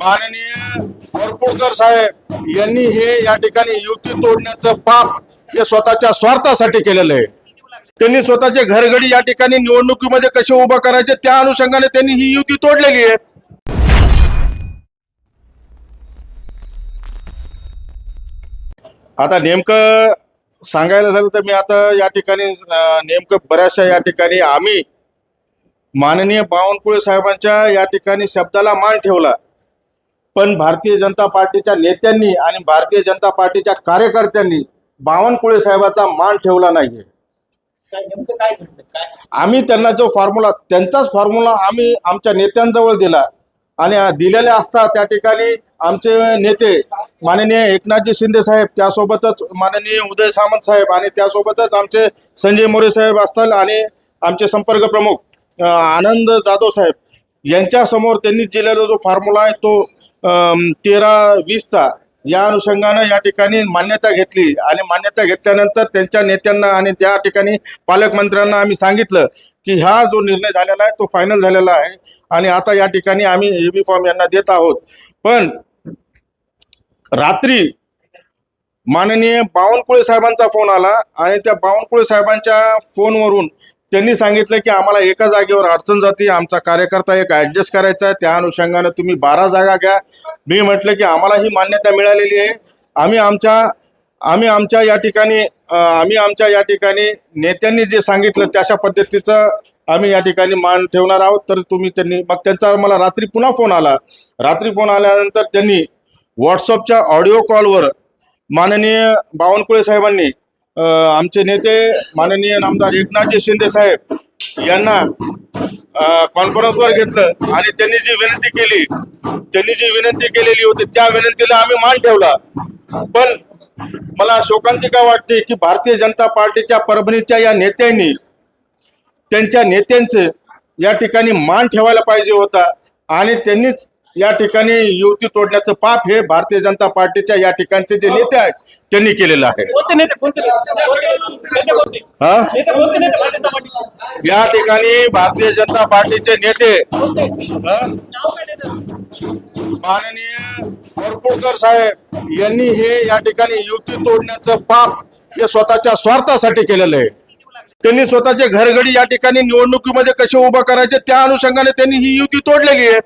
माननीय वरपुडकर साहेब यांनी हे या ठिकाणी युती तोडण्याचं पाप हे स्वतःच्या स्वार्थासाठी केलेलं आहे। त्यांनी स्वतःचे घरगडी या ठिकाणी निवडणुकीमध्ये कसे उभा करायचे त्या अनुषंगाने त्यांनी ही युती तोडलेली आहे। आता नेमकं सांगायला झालं तर मी आता या ठिकाणी नेमकं बऱ्याचशा या ठिकाणी आम्ही माननीय बावनकुळे साहेबांच्या या ठिकाणी शब्दाला मान ठेवला, पण भारतीय जनता पार्टीच्या नेत्यांनी आणि भारतीय जनता पार्टीच्या कार्यकर्त्यांनी बावनकुळे साहेबाचा मान ठेवला नाहीये। आम्ही त्यांना जो फॉर्म्युला, त्यांचाच फॉर्म्युला आम्ही आमच्या नेत्यांजवळ दिला आणि दिलेले असता त्या ठिकाणी आमचे नेते माननीय एकनाथजी शिंदे साहेब, त्यासोबतच माननीय उदय सामंत साहेब आणि त्यासोबतच आमचे संजय मोरे साहेब असतील आणि आमचे संपर्क प्रमुख आनंद जाधव साहेब यांच्या समोर त्यांनी दिलेला जो फॉर्म्युला आहे तो 13-20चा या अनुषंगाने या ठिकाणी मान्यता घेतली आणि मान्यता घेतल्यानंतर त्यांच्या नेत्यांना आणि त्या ठिकाणी पालकमंत्र्यांना आम्ही सांगितलं की हा जो निर्णय झालेला आहे तो फायनल झालेला आहे आणि आता या ठिकाणी आम्ही एबी फॉर्म यांना देत आहोत। पण रात्री माननीय बावनकुळे साहेबांचा फोन आला आणि त्या बावनकुळे साहेबांच्या फोनवरून त्यांनी सांगितलं की आम्हाला एका जागेवर अडचण जाते, आमचा कार्यकर्ता एक ॲडजस्ट करायचा आहे, त्या अनुषंगाने तुम्ही 12 जागा घ्या। मी म्हटलं की आम्हाला ही मान्यता मिळालेली आहे, आम्ही आमच्या या ठिकाणी नेत्यांनी जे सांगितलं त्याच्या पद्धतीचं आम्ही या ठिकाणी मान ठेवणार आहोत। तर त्यांनी मग त्यांचा मला रात्री पुन्हा फोन आला। रात्री फोन आल्यानंतर त्यांनी व्हॉट्सअपच्या ऑडिओ कॉलवर माननीय बावनकुळे साहेबांनी आमचे नेते माननीय नामदार एकनाथजी शिंदे साहेब यांना कॉन्फरन्सवर घेतलं आणि त्यांनी जी विनंती केलेली होती त्या विनंतीला आम्ही मान ठेवला। पण मला शोकांतिका वाटते की भारतीय जनता पार्टीच्या परभणीच्या या नेत्यांनी त्यांच्या नेत्यांचे या ठिकाणी मान ठेवायला पाहिजे होता आणि त्यांनीच या ठिकाणी युती तोडण्याचं पाप हे भारतीय जनता पार्टीच्या या ठिकाणचे जे नेते आहेत त्यांनी केलेलं आहे। या ठिकाणी भारतीय जनता पार्टीचे नेते माननीय वरपुडकर साहेब यांनी हे या ठिकाणी युती तोडण्याचं पाप हे स्वतःच्या स्वार्थासाठी केलेलं आहे। त्यांनी स्वतःचे घरगडी या ठिकाणी निवडणुकीमध्ये कसे उभा करायचे त्या अनुषंगाने त्यांनी ही युती तोडलेली आहे।